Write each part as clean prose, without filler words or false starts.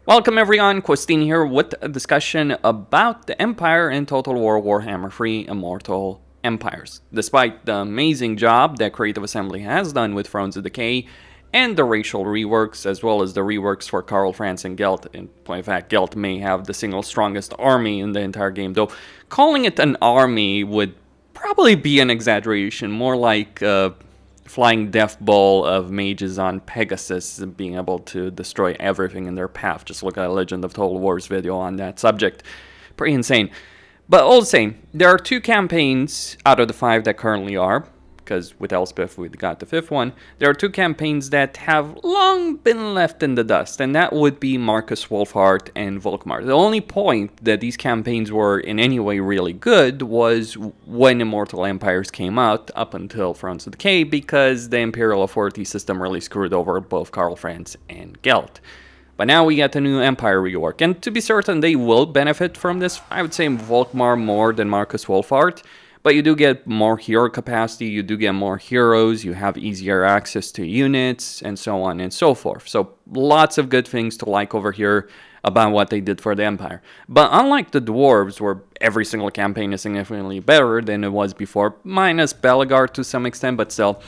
Welcome everyone, Questine here with a discussion about the Empire in Total War Warhammer 3 Immortal Empires. Despite the amazing job that Creative Assembly has done with Thrones of Decay and the racial reworks, as well as the reworks for Karl Franz and Gelt, in point of fact, Gelt may have the single strongest army in the entire game, though calling it an army would probably be an exaggeration, more like flying death ball of mages on Pegasus being able to destroy everything in their path. Just look at a Legend of Total War's video on that subject. Pretty insane. But all the same, there are 2 campaigns out of the 5 that currently are, because with Elspeth we got the 5th one. There are 2 campaigns that have long been left in the dust, and that would be Markus Wolfheart and Volkmar. The only point that these campaigns were in any way really good was when Immortal Empires came out, up until Thrones of Decay, because the Imperial Authority system really screwed over both Karl Franz and Gelt. But now we get the new Empire rework, and to be certain they will benefit from this. I would say Volkmar more than Markus Wolfheart. But you do get more hero capacity, you do get more heroes, you have easier access to units, and so on and so forth. So lots of good things to like over here about what they did for the Empire. But unlike the Dwarves, where every single campaign is significantly better than it was before, minus Belegar to some extent, but still.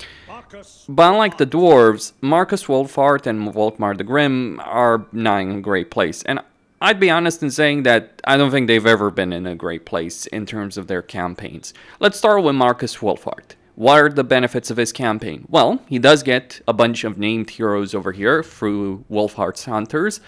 But unlike the Dwarves, Markus Wolfheart and Volkmar the Grim are not in a great place. And I'd be honest in saying that I don't think they've ever been in a great place in terms of their campaigns. Let's start with Markus Wolfheart. What are the benefits of his campaign? Well, he does get a bunch of named heroes over here through Wolfheart's Hunters.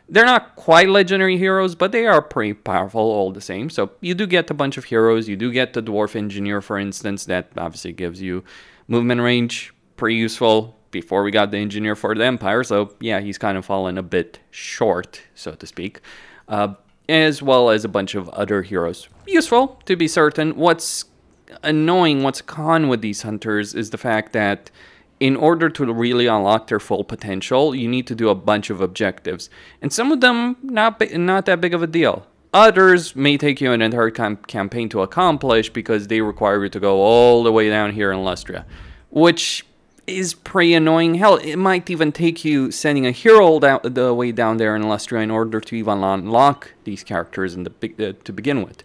They're not quite legendary heroes, but they are pretty powerful all the same. So you do get a bunch of heroes. You do get the Dwarf Engineer, for instance, that obviously gives you movement range. Pretty useful. Before we got the engineer for the Empire, so yeah, he's kind of fallen a bit short, so to speak, as well as a bunch of other heroes. Useful, to be certain. What's annoying, what's a con with these hunters is the fact that in order to really unlock their full potential, you need to do a bunch of objectives, and some of them not that big of a deal. Others may take you an entire campaign to accomplish because they require you to go all the way down here in Lustria, which is pretty annoying. Hell, it might even take you sending a hero down the way down there in Lustria in order to even unlock these characters in to begin with.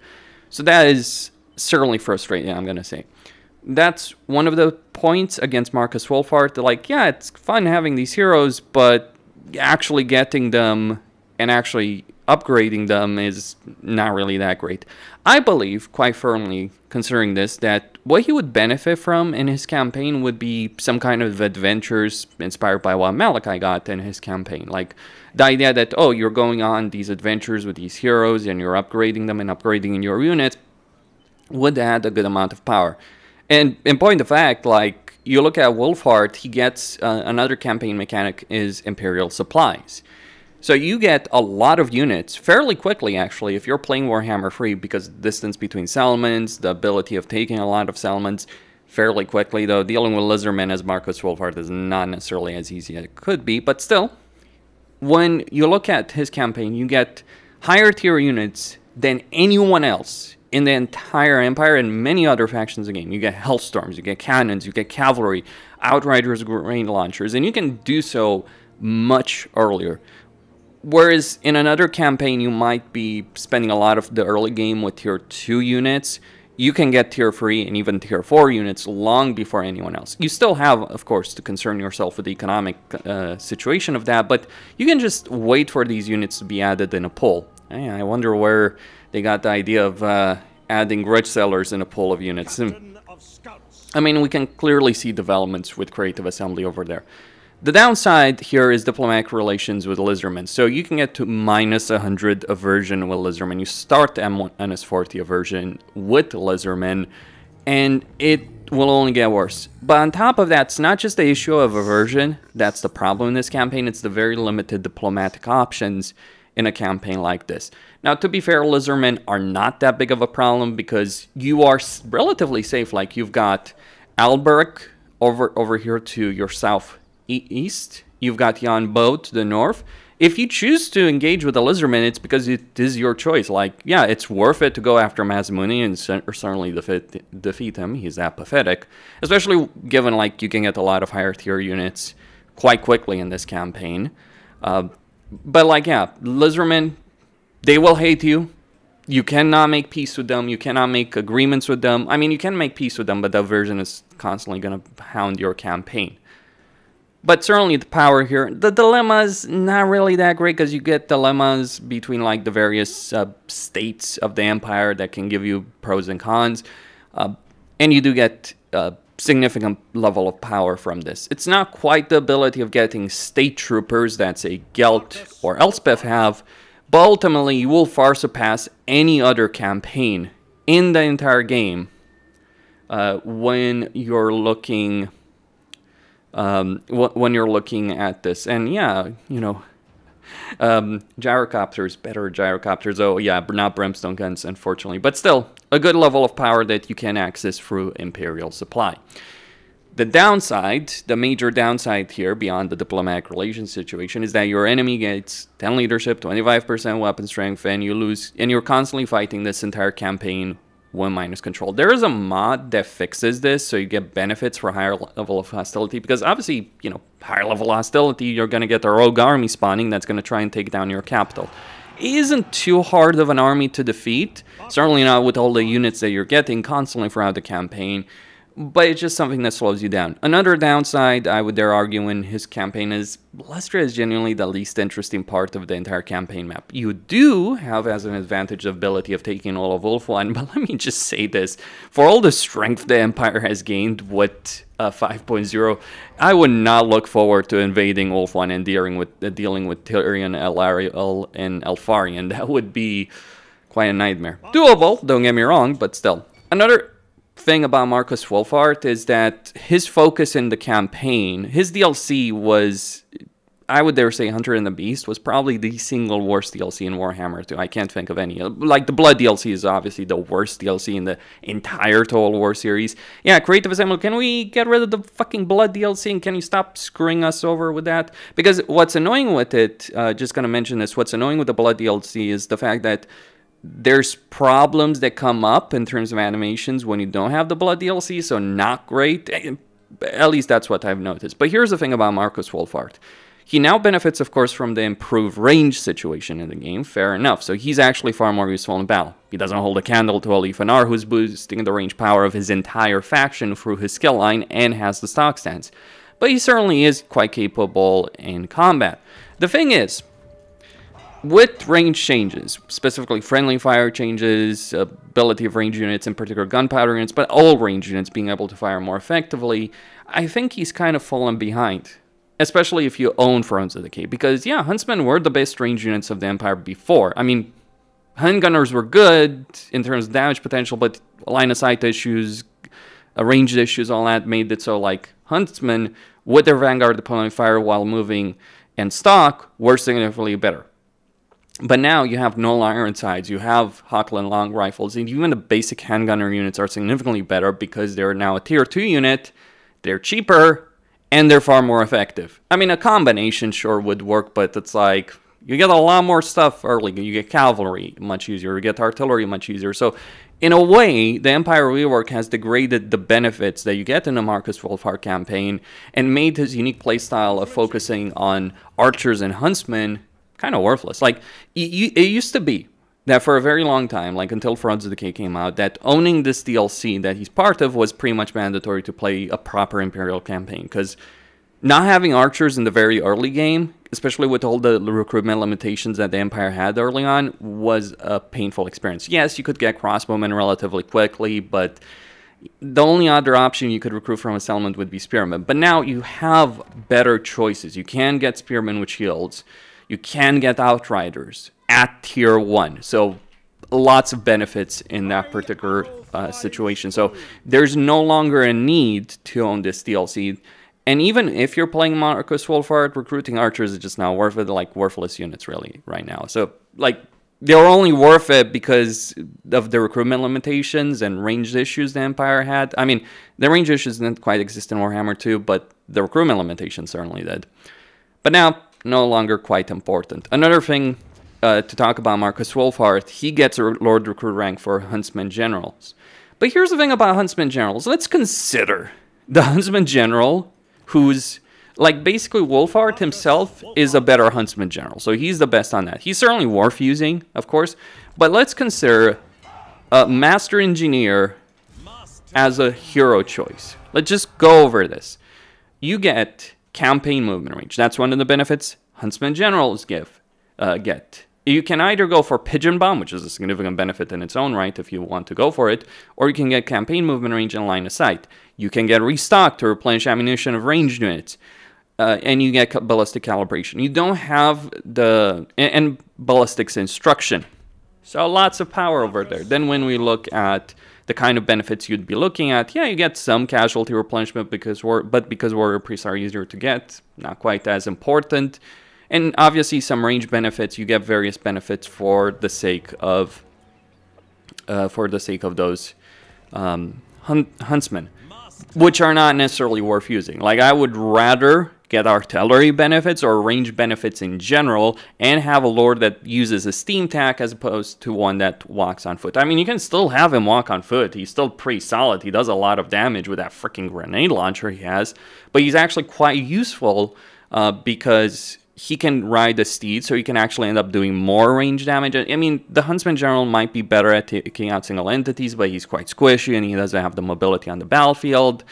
So that is certainly frustrating, I'm gonna say. That's one of the points against Markus Wolfheart. They're like, yeah, it's fun having these heroes, but actually getting them and actually upgrading them is not really that great. I believe, quite firmly, considering this, that what he would benefit from in his campaign would be some kind of adventures inspired by what Malachi got in his campaign. Like, the idea that, oh, you're going on these adventures with these heroes and you're upgrading them and upgrading in your unit would add a good amount of power. And in point of fact, like, you look at Wolfheart, he gets another campaign mechanic is Imperial Supplies. So you get a lot of units fairly quickly, actually, if you're playing Warhammer 3, because the distance between settlements, the ability of taking a lot of settlements fairly quickly, though dealing with lizardmen as Markus Wolfheart is not necessarily as easy as it could be. But still, when you look at his campaign, you get higher tier units than anyone else in the entire Empire and many other factions of the game. You get Hellstorms, you get cannons, you get cavalry, Outriders, grain launchers, and you can do so much earlier. Whereas in another campaign, you might be spending a lot of the early game with tier 2 units. You can get tier 3 and even tier 4 units long before anyone else. You still have, of course, to concern yourself with the economic situation of that, but you can just wait for these units to be added in a pool. I wonder where they got the idea of adding grudge sellers in a pool of units. I mean, we can clearly see developments with Creative Assembly over there. The downside here is diplomatic relations with lizardmen. So you can get to minus 100 aversion with lizardmen. You start -40 aversion with lizardmen, and it will only get worse. But on top of that, it's not just the issue of aversion that's the problem in this campaign. It's the very limited diplomatic options in a campaign like this. Now, to be fair, lizardmen are not that big of a problem because you are relatively safe. Like, you've got Alberic over here to your south east, you've got Jan Bo to the north. If you choose to engage with the lizardmen, it's because it is your choice. Like, yeah, it's worth it to go after Mazamuni and certainly defeat him. He's that pathetic, especially given, like, you can get a lot of higher tier units quite quickly in this campaign. But like, yeah, Lizardmen, they will hate you. You cannot make peace with them. You cannot make agreements with them. I mean, you can make peace with them, but that version is constantly going to hound your campaign. But certainly the power here. The dilemma's not really that great because you get dilemmas between like the various states of the Empire that can give you pros and cons. And you do get a significant level of power from this. It's not quite the ability of getting state troopers that say Gelt or Elspeth have, but ultimately you will far surpass any other campaign in the entire game when you're looking at this. And yeah, you know, gyrocopters, better gyrocopters. Oh yeah, not brimstone guns, unfortunately, but still a good level of power that you can access through Imperial supply. The downside, the major downside here, beyond the diplomatic relations situation, is that your enemy gets 10 leadership, 25% weapon strength, and you lose, and you're constantly fighting this entire campaign when minus control. There is a mod that fixes this, so you get benefits for higher level of hostility, because obviously, you know, higher level hostility, you're going to get a rogue army spawning that's going to try and take down your capital. It isn't too hard of an army to defeat, certainly not with all the units that you're getting constantly throughout the campaign, but it's just something that slows you down. Another downside, I would dare argue, in his campaign is Lestra is genuinely the least interesting part of the entire campaign map. You do have as an advantage the ability of taking all of Ulthuan, but let me just say this. For all the strength the Empire has gained with 5.0, I would not look forward to invading Ulthuan and dealing with Tyrion, Elariel, and Elfarion. That would be quite a nightmare. Doable, don't get me wrong, but still. Another thing about Markus Wolfhard is that his focus in the campaign, his DLC was, I would dare say, Hunter and the Beast was probably the single worst DLC in Warhammer 2. I can't think of any. Like, the Blood DLC is obviously the worst DLC in the entire Total War series. Yeah, Creative Assembly, can we get rid of the fucking Blood DLC, and can you stop screwing us over with that? Because what's annoying with it, just gonna mention this, what's annoying with the Blood DLC is the fact that there's problems that come up in terms of animations when you don't have the Blood DLC, so not great. At least that's what I've noticed. But here's the thing about Markus Wolfhard. He now benefits, of course, from the improved range situation in the game, fair enough. So he's actually far more useful in battle. He doesn't hold a candle to Alifanar, who's boosting the range power of his entire faction through his skill line and has the stock stance. But he certainly is quite capable in combat. The thing is, with range changes, specifically friendly fire changes, ability of range units, in particular gunpowder units, but all range units being able to fire more effectively, I think he's kind of fallen behind. Especially if you own Thrones of Decay. Because, yeah, Huntsmen were the best range units of the Empire before. I mean, Handgunners were good in terms of damage potential, but line of sight issues, range issues, all that made it so, like, Huntsmen, with their Vanguard deploying fire while moving and stock, were significantly better. But now you have no iron sides, you have Hochland long rifles, and even the basic handgunner units are significantly better because they're now a tier 2 unit, they're cheaper, and they're far more effective. I mean, a combination sure would work, but it's like, you get a lot more stuff early. You get cavalry much easier, you get artillery much easier. So, in a way, the Empire rework has degraded the benefits that you get in the Markus Wolfhard campaign and made his unique playstyle of focusing on archers and huntsmen kind of worthless. Like, it used to be that for a very long time, like until Thrones of Decay came out, that owning this DLC that he's part of was pretty much mandatory to play a proper Imperial campaign. Because not having archers in the very early game, especially with all the recruitment limitations that the Empire had early on, was a painful experience. Yes, you could get crossbowmen relatively quickly, but the only other option you could recruit from a settlement would be spearmen. But now you have better choices. You can get spearmen with shields. You can get outriders at tier 1. So lots of benefits in that particular situation. So there's no longer a need to own this DLC. And even if you're playing Markus Wolfhard, recruiting archers is just not worth it. Like, worthless units really right now. So, like, they're only worth it because of the recruitment limitations and range issues the Empire had. I mean, the range issues didn't quite exist in Warhammer 2, but the recruitment limitations certainly did. But now, no longer quite important. Another thing to talk about Markus Wolfhard, he gets a Lord Recruit rank for Huntsman Generals. But here's the thing about Huntsman Generals. Let's consider the Huntsman General who's Like, basically, Wolfhard himself is a better Huntsman General, so he's the best on that. He's certainly worth using, of course, but let's consider a Master Engineer as a hero choice. Let's just go over this. You get campaign movement range. That's one of the benefits Huntsman Generals get. You can either go for Pigeon Bomb, which is a significant benefit in its own right if you want to go for it, or you can get campaign movement range and line of sight. You can get restock to replenish ammunition of ranged units. And you get ballistic calibration. You don't have and ballistics instruction. So lots of power over there. Then when we look at the kind of benefits you'd be looking at, yeah, you get some casualty replenishment because warrior priests are easier to get, not quite as important. And obviously some range benefits. You get various benefits for the sake of those huntsmen, which are not necessarily worth using. Like, I would rather get artillery benefits or range benefits in general and have a lord that uses a steam tack as opposed to one that walks on foot. I mean, you can still have him walk on foot. He's still pretty solid. He does a lot of damage with that freaking grenade launcher he has. But he's actually quite useful because he can ride the steed, so he can actually end up doing more range damage. I mean, the Huntsman General might be better at taking out single entities, but he's quite squishy and he doesn't have the mobility on the battlefield.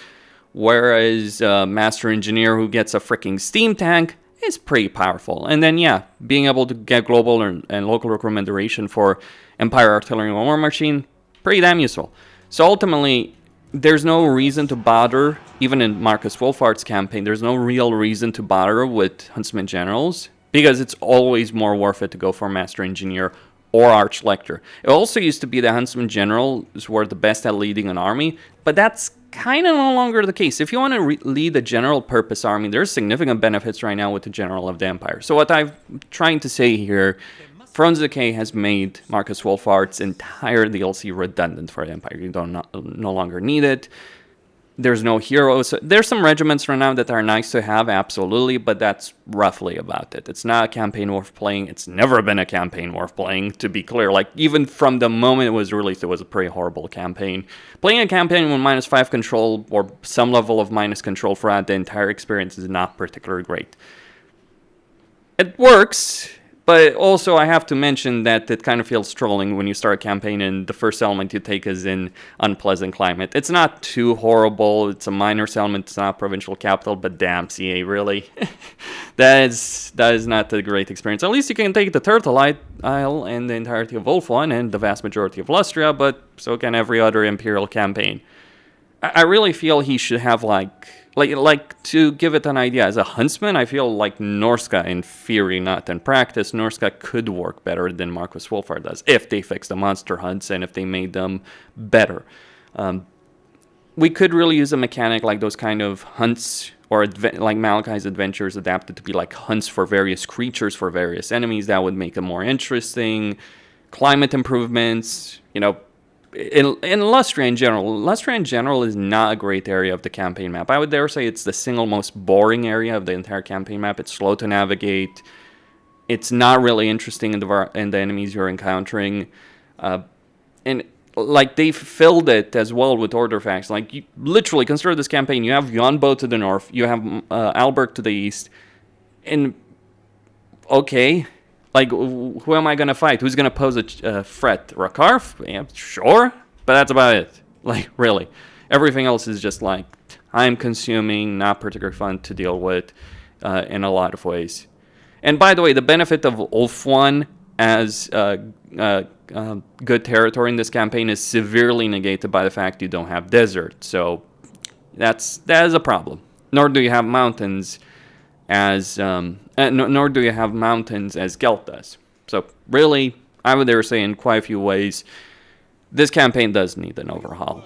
Whereas Master Engineer, who gets a freaking steam tank, is pretty powerful. And then, yeah, being able to get global and local recruitment duration for Empire Artillery and War Machine, pretty damn useful. So ultimately, there's no reason to bother, even in Markus Wolfhard's campaign, there's no real reason to bother with Huntsman Generals, because it's always more worth it to go for Master Engineer or Archlector. It also used to be that Huntsman Generals were the best at leading an army, but that's kind of no longer the case. If you want to lead a general purpose army, there's significant benefits right now with the General of the Empire. So what I'm trying to say here, Thrones of Decay has made Markus Wolfhard's entire DLC redundant for the Empire. You no longer need it. There's no heroes. There's some regiments right now that are nice to have, absolutely, but that's roughly about it. It's not a campaign worth playing. It's never been a campaign worth playing, to be clear. Like, even from the moment it was released, it was a pretty horrible campaign. Playing a campaign with -5 control or some level of minus control throughout the entire experience is not particularly great. It works, but also I have to mention that it kind of feels trolling when you start a campaign and the first settlement you take is in unpleasant climate. It's not too horrible. It's a minor settlement. It's not provincial capital, but damn, CA, really? that is not a great experience. At least you can take the Turtle Isle and the entirety of Ulfwan and the vast majority of Lustria, but so can every other Imperial campaign. I really feel he should have, like to give it an idea, as a huntsman, I feel like Norska, in theory, not in practice, Norska could work better than Markus Wolfhard does, if they fix the monster hunts and if they made them better. We could really use a mechanic like those kind of hunts, or like Malachi's adventures adapted to be like hunts for various creatures, for various enemies. That would make them more interesting. Climate improvements, you know, in Lustria in general is not a great area of the campaign map. I would dare say it's the single most boring area of the entire campaign map. It's slow to navigate. It's not really interesting in the enemies you're encountering. And like, they filled it as well with order facts. Like, you literally consider this campaign. You have Yonbo to the north. You have Alberg to the east. And okay, like, who am I going to fight? Who's going to pose a threat? Rakarth? Yeah, sure. But that's about it. Like, really. Everything else is just, like, time-consuming, not particularly fun to deal with in a lot of ways. And by the way, the benefit of Ulfwan as good territory in this campaign is severely negated by the fact you don't have desert. So that is a problem. Nor do you have mountains as nor do you have mountains as Gelt does. So really, I would dare say in quite a few ways, this campaign does need an overhaul.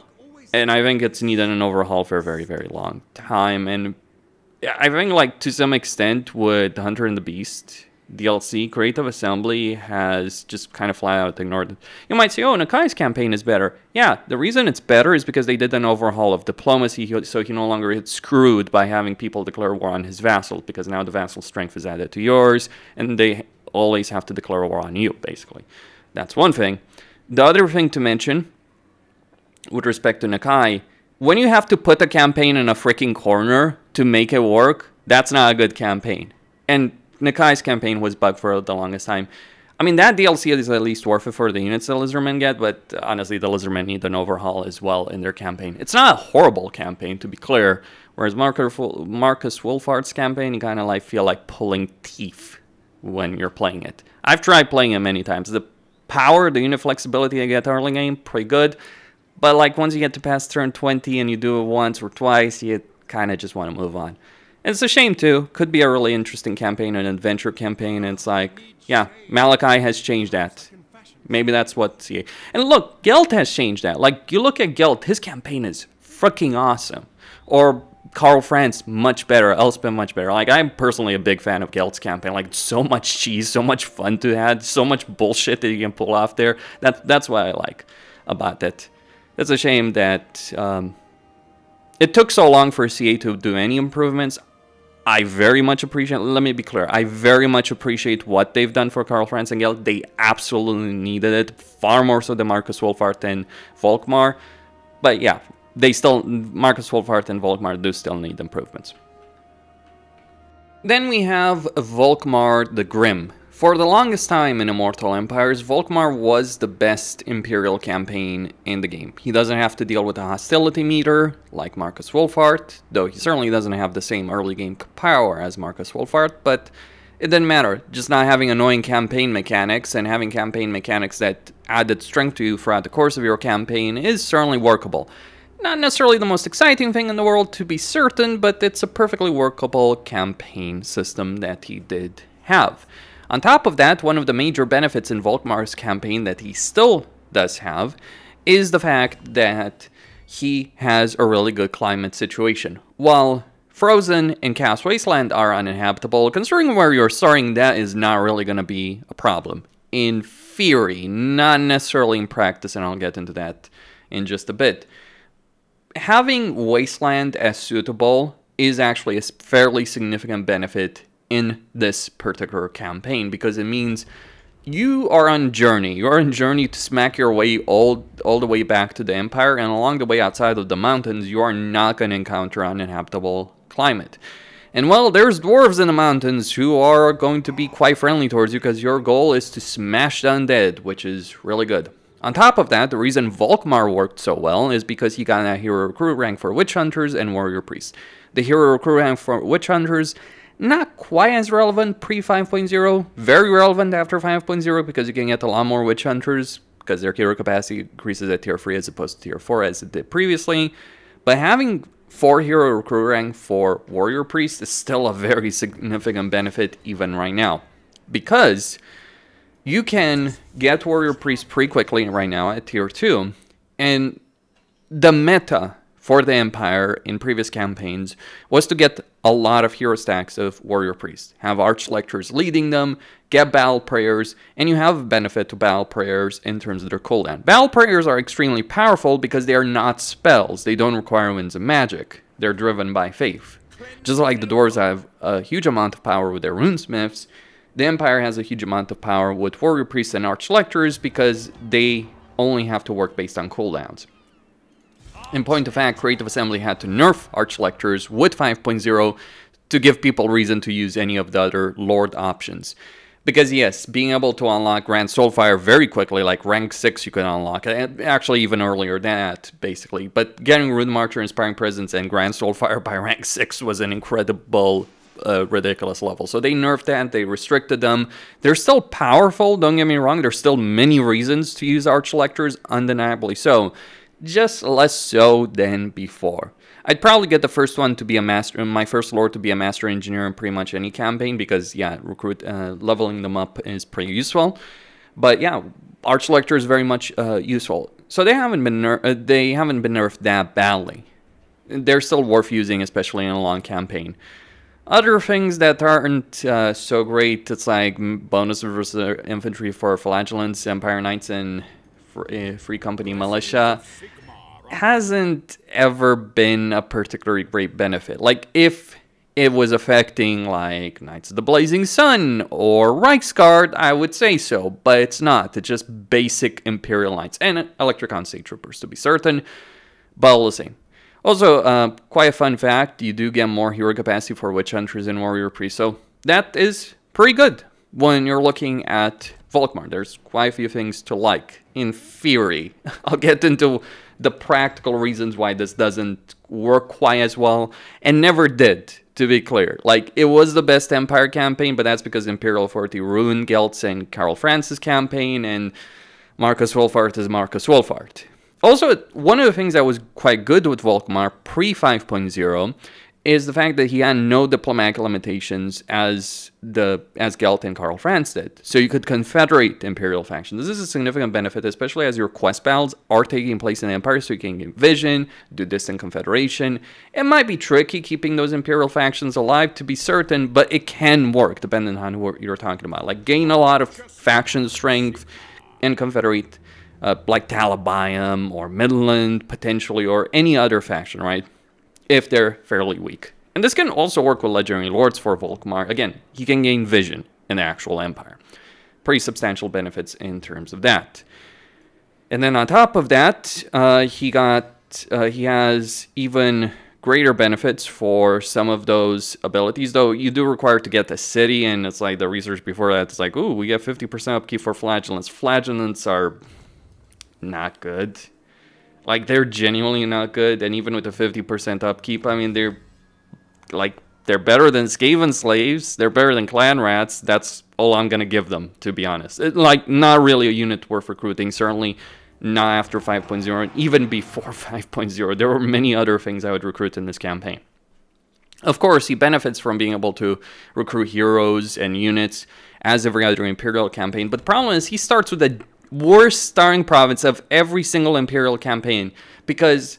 And I think it's needed an overhaul for a very, very long time. And I think, like, to some extent with Hunter and the Beast DLC, Creative Assembly has just kind of flat out ignored it. You might say, oh, Nakai's campaign is better. Yeah, the reason it's better is because they did an overhaul of diplomacy, so he no longer gets screwed by having people declare war on his vassal, because now the vassal strength is added to yours, and they always have to declare war on you, basically. That's one thing. The other thing to mention, with respect to Nakai, when you have to put a campaign in a freaking corner to make it work, That's not a good campaign. And Nikai's campaign was bugged for the longest time. I mean, that DLC is at least worth it for the units the Lizardmen get, but honestly, the Lizardmen need an overhaul as well in their campaign. It's not a horrible campaign, to be clear, whereas Marcus Wolfart's campaign, you kind of like feel like pulling teeth when you're playing it. I've tried playing it many times. The power, the unit flexibility I get early game, pretty good, but like once you get to past turn 20 and you do it once or twice, you kind of just want to move on. And it's a shame too. Could be a really interesting campaign, an adventure campaign, and it's like, yeah, Malachi has changed that. Maybe that's what... And look, Gelt has changed that. Like, you look at Gelt, his campaign is freaking awesome. Or Karl Franz, much better. Elspeth, much better. Like, I'm personally a big fan of Gelt's campaign. Like, so much cheese, so much fun to have, so much bullshit that you can pull off there. That's what I like about it. It's a shame that it took so long for CA to do any improvements. I very much appreciate, let me be clear, I very much appreciate what they've done for Karl Franz and Gelt. They absolutely needed it, far more so than Markus Wolfart and Volkmar. But yeah, they still, Markus Wolfart and Volkmar do still need improvements. Then we have Volkmar the Grim. For the longest time in Immortal Empires, Volkmar was the best Imperial campaign in the game. He doesn't have to deal with a hostility meter like Markus Wolfart, though he certainly doesn't have the same early game power as Markus Wolfart, but it didn't matter. Just not having annoying campaign mechanics and having campaign mechanics that added strength to you throughout the course of your campaign is certainly workable. Not necessarily the most exciting thing in the world to be certain, but it's a perfectly workable campaign system that he did have. On top of that, one of the major benefits in Volkmar's campaign that he still does have is the fact that he has a really good climate situation. While Frozen and Chaos Wasteland are uninhabitable, considering where you're starting, that is not really going to be a problem. In theory, not necessarily in practice, and I'll get into that in just a bit. Having Wasteland as suitable is actually a fairly significant benefit in this particular campaign, because it means you are on journey. You're on journey to smack your way all the way back to the Empire, and along the way outside of the mountains, you are not going to encounter uninhabitable climate. And well, there's dwarves in the mountains who are going to be quite friendly towards you, because your goal is to smash the undead, which is really good. On top of that, the reason Volkmar worked so well is because he got a hero recruit rank for Witch Hunters and Warrior Priests. The hero recruit rank for Witch Hunters, not quite as relevant pre 5.0, very relevant after 5.0 because you can get a lot more Witch Hunters because their hero capacity increases at tier 3 as opposed to tier 4 as it did previously. But having 4 hero recruit rank for Warrior Priest is still a very significant benefit even right now, because you can get Warrior Priest pretty quickly right now at tier 2, and the meta for the Empire in previous campaigns was to get a lot of hero stacks of Warrior Priests, have Arch-Lectors leading them, get Battle Prayers, and you have a benefit to Battle Prayers in terms of their cooldown. Battle Prayers are extremely powerful because they are not spells. They don't require winds of magic. They're driven by faith. Just like the Dwarves have a huge amount of power with their Runesmiths, the Empire has a huge amount of power with Warrior Priests and Arch-Lectors because they only have to work based on cooldowns. In point of fact, Creative Assembly had to nerf Arch-Lectors with 5.0 to give people reason to use any of the other Lord options. Because yes, being able to unlock Grand Soulfire very quickly, like rank 6 you can unlock, actually even earlier than that, basically. But getting Rune Marcher, Inspiring Presence, and Grand Soulfire by rank 6 was an incredible, ridiculous level. So they nerfed that, they restricted them. They're still powerful, don't get me wrong, there's still many reasons to use Arch-Lectors, undeniably so. Just less so than before. I'd probably get the first one to be a master, my first lord to be a master engineer in pretty much any campaign, because yeah, leveling them up is pretty useful. But yeah, Arch-Lector is very much useful. So they haven't been nerfed that badly. They're still worth using, especially in a long campaign. Other things that aren't so great, it's like bonus versus infantry for Flagellants, Empire Knights, and Free Company Militia hasn't ever been a particularly great benefit. Like, if it was affecting, like, Knights of the Blazing Sun or Reichsguard, I would say so, but it's not. It's just basic Imperial Knights and Electricon State Troopers, to be certain, but all the same. Also, quite a fun fact, you do get more hero capacity for Witch Hunters and Warrior Priests, so that is pretty good when you're looking at Volkmar. There's quite a few things to like, in theory. I'll get into the practical reasons why this doesn't work quite as well, and never did, to be clear. Like, it was the best Empire campaign, but that's because Imperial Authority ruined Gelt's and Karl Francis campaign, and Markus Wolfart is Markus Wolfart. Also, one of the things that was quite good with Volkmar pre 5.0 is the fact that he had no diplomatic limitations as Gelt and Karl Franz did. So you could confederate Imperial factions. This is a significant benefit, especially as your quest battles are taking place in the Empire, so you can gain vision, do distant confederation. It might be tricky keeping those Imperial factions alive, to be certain, but it can work, depending on who you're talking about. Like, gain a lot of faction strength and confederate, like Talabayam or Midland, potentially, or any other faction, right? If they're fairly weak. And this can also work with Legendary Lords for Volkmar. Again, he can gain vision in the actual Empire. Pretty substantial benefits in terms of that. And then on top of that, he has even greater benefits for some of those abilities, though you do require to get the city, and it's like the research before that, it's like, ooh, we get 50% upkeep for Flagellants. Flagellants are not good. Like, they're genuinely not good, and even with the 50% upkeep, I mean, they're better than Skaven Slaves, they're better than Clan Rats. That's all I'm gonna give them, to be honest. Like, not really a unit worth recruiting, certainly not after 5.0, even before 5.0. There were many other things I would recruit in this campaign. Of course, he benefits from being able to recruit heroes and units as every other Imperial campaign, but the problem is he starts with the worst starting province of every single Imperial campaign, because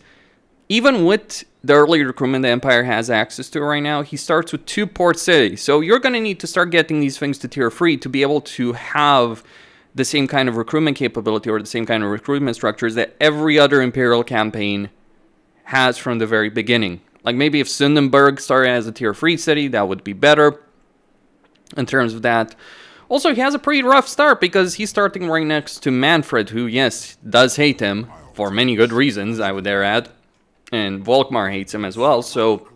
even with the early recruitment the Empire has access to right now, he starts with 2 port cities. So you're going to need to start getting these things to tier 3 to be able to have the same kind of recruitment capability or the same kind of recruitment structures that every other Imperial campaign has from the very beginning. Like, maybe if Sundenberg started as a tier 3 city, that would be better in terms of that. Also, he has a pretty rough start because he's starting right next to Manfred, who, yes, does hate him for many good reasons, I would dare add. And Volkmar hates him as well, so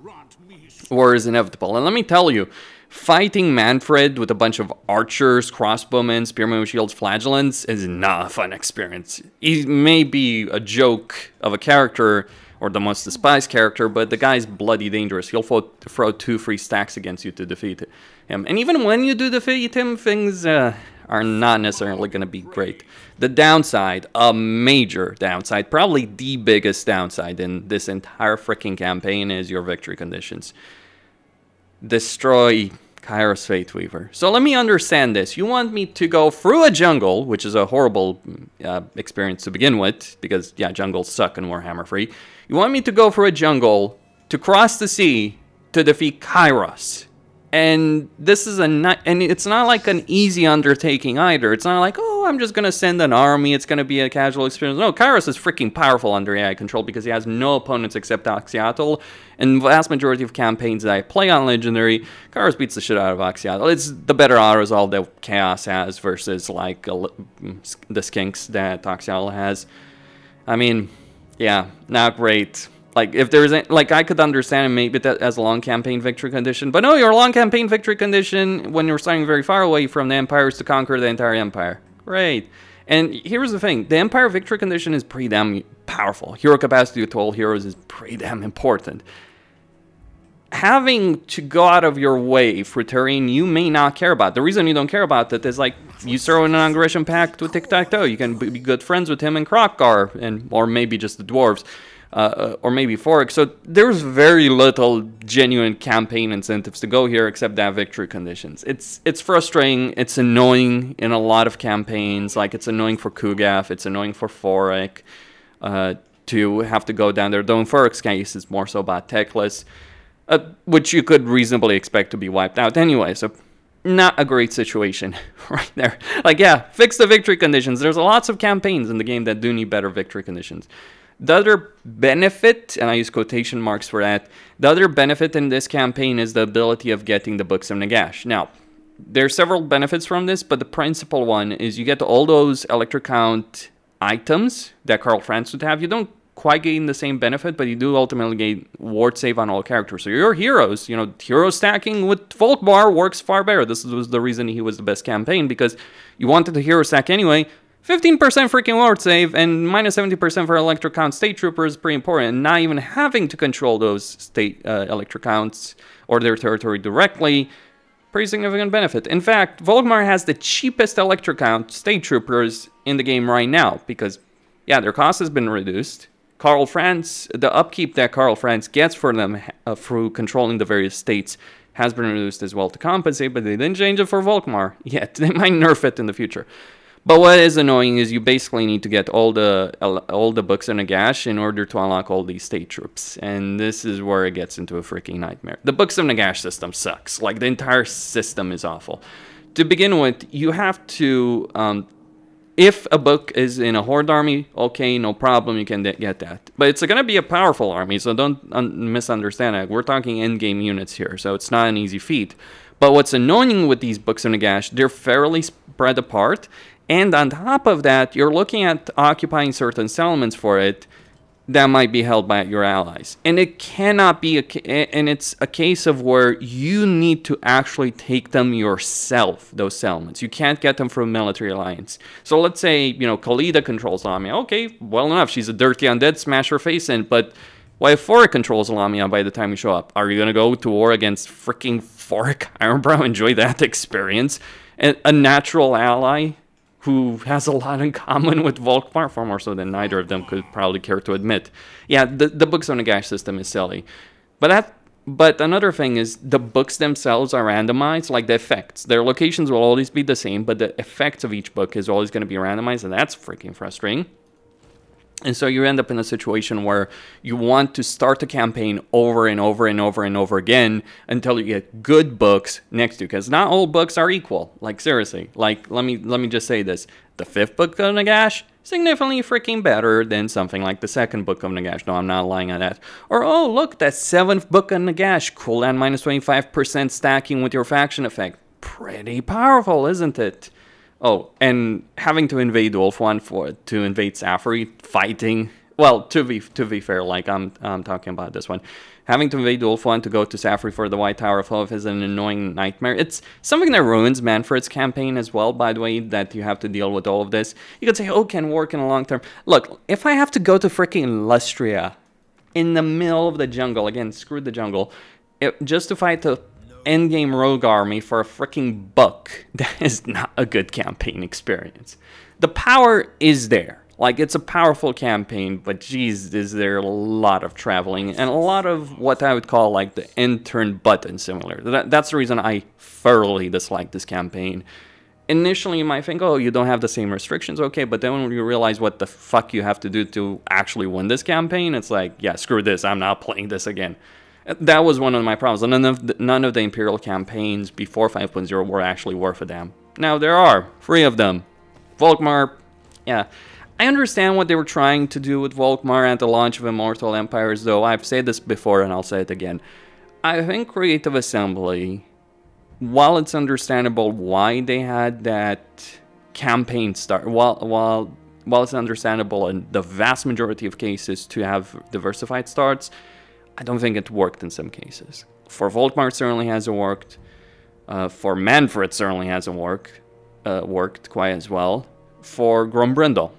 war is inevitable. And let me tell you, fighting Manfred with a bunch of archers, crossbowmen, spearmen with shields, flagellants is not a fun experience. He may be a joke of a character, or the most despised character, but the guy's bloody dangerous. He'll throw 2 free stacks against you to defeat him. And even when you do defeat him, things are not necessarily going to be great. The downside, a major downside, probably the biggest downside in this entire freaking campaign, is your victory conditions. Destroy Kairos Fateweaver. So let me understand this. You want me to go through a jungle, which is a horrible experience to begin with, because, yeah, jungles suck in Warhammer 3. You want me to go through a jungle to cross the sea to defeat Kairos. And this is and it's not like an easy undertaking either. It's not like, oh, I'm just going to send an army, it's going to be a casual experience. No, Kairos is freaking powerful under AI control because he has no opponents except Oxyatl. And the vast majority of campaigns that I play on Legendary, Kairos beats the shit out of Oxyatl. It's the better auto-resolve that Chaos has versus, like, the skinks that Oxyatl has. I mean, yeah, not great. Like, if there's, like, I could understand maybe that as a long campaign victory condition, but no, your long campaign victory condition when you're starting very far away from the Empire is to conquer the entire Empire. Great. And here's the thing, the Empire victory condition is pretty damn powerful. Hero capacity to all heroes is pretty damn important. Having to go out of your way for terrain you may not care about. The reason you don't care about that is, like, you throw in an aggression pact with Tic-Tac-Toe. You can be good friends with him and Krokgar, or maybe just the dwarves. Or maybe Forik. So there's very little genuine campaign incentives to go here except that victory conditions. It's frustrating. It's annoying in a lot of campaigns. Like, it's annoying for Kugaf. It's annoying for Forik to have to go down there. Though in Forik's case, it's more so about Techless, which you could reasonably expect to be wiped out anyway. So not a great situation right there. Like, yeah, fix the victory conditions. There's lots of campaigns in the game that do need better victory conditions. The other benefit, and I use quotation marks for that, the other benefit in this campaign is the ability of getting the Books of Nagash. Now, there are several benefits from this, but the principal one is you get all those Electric Count items that Karl Franz would have. You don't quite gain the same benefit, but you do ultimately gain ward save on all characters. So your heroes, you know, hero stacking with Volkmar works far better. This was the reason he was the best campaign, because you wanted the hero stack anyway. 15% freaking ward save and minus 70% for electric count state troopers is pretty important. And not even having to control those state electric counts or their territory directly, pretty significant benefit. In fact, Volkmar has the cheapest electric count state troopers in the game right now because, yeah, their cost has been reduced. Karl Franz, the upkeep that Karl Franz gets for them through controlling the various states has been reduced as well to compensate, but they didn't change it for Volkmar yet. They might nerf it in the future. But what is annoying is you basically need to get all the books in Nagash in order to unlock all these state troops. And this is where it gets into a freaking nightmare. The books of Nagash system sucks. Like, the entire system is awful. To begin with, you have to... if a book is in a horde army, okay, no problem, you can get that. But it's going to be a powerful army, so don't misunderstand that. We're talking endgame units here, so it's not an easy feat. But what's annoying with these books of Nagash, they're fairly spread apart. And on top of that, you're looking at occupying certain settlements for it that might be held by your allies. And it cannot be, and it's a case of where you need to actually take them yourself, those settlements. You can't get them from a military alliance. So let's say, you know, Khalida controls Lamia. Okay, well enough, she's a dirty undead, smash her face in. But what if Forik controls Lamia by the time you show up? Are you going to go to war against freaking Forik Ironbrow? Enjoy that experience. And a natural ally who has a lot in common with Volkmar, far more so than neither of them could probably care to admit. Yeah, the books on the Nagash system is silly. But another thing is the books themselves are randomized, like the effects. Their locations will always be the same, but the effects of each book is always going to be randomized, and that's freaking frustrating. And so you end up in a situation where you want to start the campaign over and over and over and over again until you get good books next to you. Because not all books are equal. Like, seriously. Like, let me just say this. The 5th book of Nagash, significantly freaking better than something like the 2nd book of Nagash. No, I'm not lying on that. Or, oh, look, that 7th book of Nagash. Cooldown minus 25% stacking with your faction effect. Pretty powerful, isn't it? Oh, and having to invade Ulthuan to invade Safari, fighting. Well, to be fair, like I'm talking about this one, having to invade Ulthuan to go to Safari for the White Tower of Hope is an annoying nightmare. It's something that ruins Manfred's campaign as well. By the way, that you have to deal with all of this. You could say, oh, can work in the long term. Look, if I have to go to freaking Lustria in the middle of the jungle, again, screw the jungle, just to fight the endgame rogue army for a freaking book, that is not a good campaign experience. The power is there. Like, it's a powerful campaign, but geez, is there a lot of traveling and a lot of what I would call like the intern button simulator. That's the reason I thoroughly dislike this campaign. Initially, you might think, oh, you don't have the same restrictions, okay, but then when you realize what the fuck you have to do to actually win this campaign, it's like, yeah, screw this, I'm not playing this again. That was one of my problems. None of the Imperial campaigns before 5.0 were actually worth a damn. Now, there are 3 of them. Volkmar, yeah. I understand what they were trying to do with Volkmar at the launch of Immortal Empires, though I've said this before and I'll say it again. I think Creative Assembly, while it's understandable why they had that campaign start, while it's understandable in the vast majority of cases to have diversified starts, I don't think it worked in some cases. For Volkmar, it certainly hasn't worked. For Manfred, it certainly hasn't worked quite as well. For Grombrindal.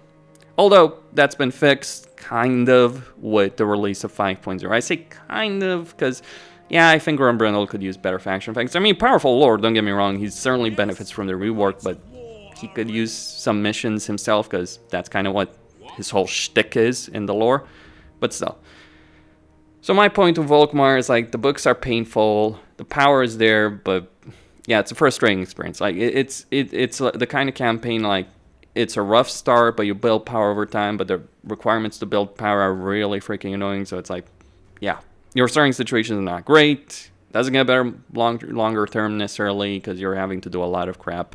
Although, that's been fixed, kind of, with the release of 5.0. I say kind of, because, yeah, I think Grombrindal could use better faction effects. I mean, powerful lord, don't get me wrong, he certainly benefits from the rework, but he could use some missions himself, because that's kind of what his whole shtick is in the lore. But still. So my point of Volkmar is, like, the books are painful, the power is there, but, yeah, it's a frustrating experience. Like, it's the kind of campaign, like, it's a rough start, but you build power over time, but the requirements to build power are really freaking annoying, so it's like, yeah, your starting situation is not great, doesn't get better longer term necessarily, because you're having to do a lot of crap.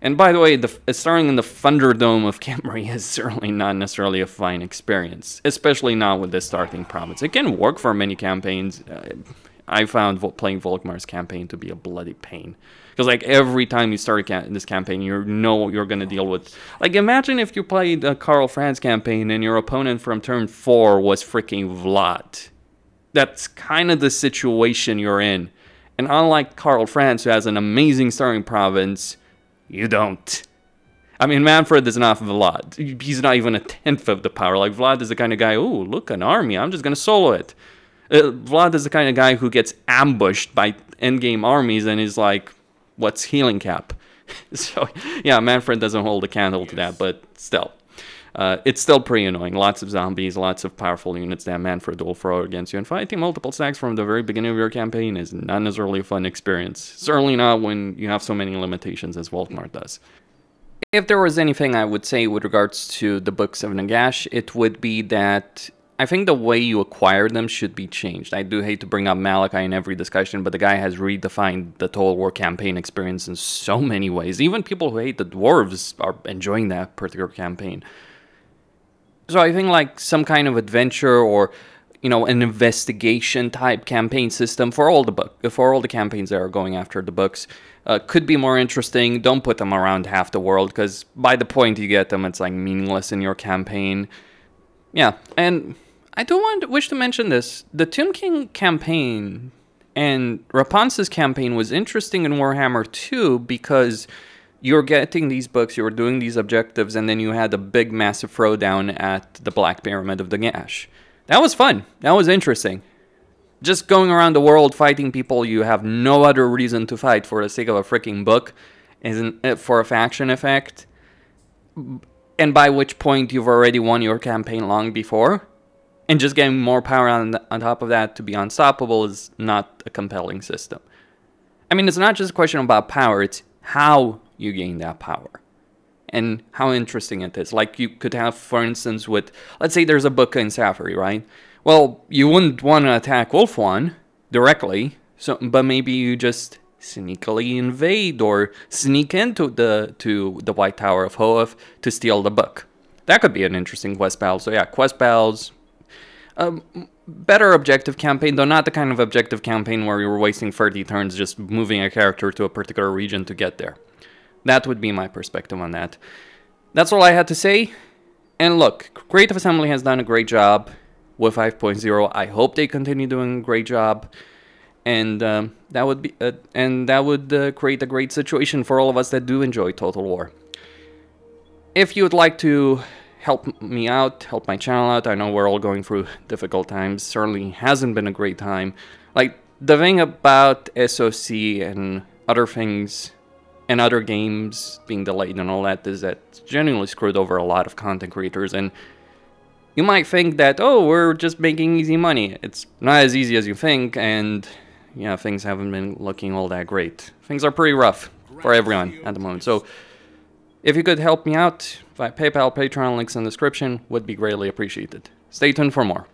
And by the way, starting in the Thunderdome of Khemri is certainly not necessarily a fine experience, especially not with this starting province. It can work for many campaigns. I found playing Volkmar's campaign to be a bloody pain. Because, like, every time you start this campaign, you know you're going to deal with... Like, imagine if you played a Karl Franz campaign and your opponent from turn 4 was freaking Vlad. That's kind of the situation you're in. And unlike Karl Franz, who has an amazing starting province, you don't. I mean, Manfred is not Vlad. He's not even a tenth of the power. Like, Vlad is the kind of guy, ooh, look, an army, I'm just going to solo it. Vlad is the kind of guy who gets ambushed by endgame armies and is like, what's healing cap? So, yeah, Manfred doesn't hold a candle to that, but still. It's still pretty annoying. Lots of zombies, lots of powerful units that Manfred will throw against you. And fighting multiple stacks from the very beginning of your campaign is not necessarily a fun experience. Certainly not when you have so many limitations as Volkmar does. If there was anything I would say with regards to the books of Nagash, it would be that I think the way you acquire them should be changed. I do hate to bring up Malachi in every discussion, but the guy has redefined the Total War campaign experience in so many ways. Even people who hate the dwarves are enjoying that particular campaign. So I think like some kind of adventure or, you know, an investigation type campaign system for all the campaigns that are going after the books could be more interesting. Don't put them around half the world, because by the point you get them, it's like meaningless in your campaign. Yeah, and I do wish to mention this. The Tomb King campaign and Rapunzel's campaign was interesting in Warhammer 2 because you're getting these books, you were doing these objectives, and then you had a big, massive throwdown at the Black Pyramid of Nagash. That was fun. That was interesting. Just going around the world fighting people you have no other reason to fight for the sake of a freaking book, isn't it, for a faction effect? And by which point you've already won your campaign long before. And just getting more power on top of that to be unstoppable is not a compelling system. I mean, it's not just a question about power, it's how you gain that power. And how interesting it is. Like you could have, for instance, with, let's say there's a book in Safari, right? Well, you wouldn't want to attack Wolf One directly, but maybe you just sneakily invade or sneak into the White Tower of Hoeth to steal the book. That could be an interesting quest battle. So yeah, quest battles, better objective campaign, though not the kind of objective campaign where you're wasting 30 turns just moving a character to a particular region to get there. That would be my perspective on that. That's all I had to say. And look, Creative Assembly has done a great job with 5.0. I hope they continue doing a great job. And that would create a great situation for all of us that do enjoy Total War. If you would like to help me out, help my channel out, I know we're all going through difficult times. Certainly hasn't been a great time. Like, the thing about SOC and other things and other games being delayed and all that is that it's genuinely screwed over a lot of content creators. And you might think that, oh, we're just making easy money. It's not as easy as you think, and yeah, things haven't been looking all that great. Things are pretty rough for everyone at the moment. So if you could help me out via PayPal, Patreon, links in the description, would be greatly appreciated. Stay tuned for more.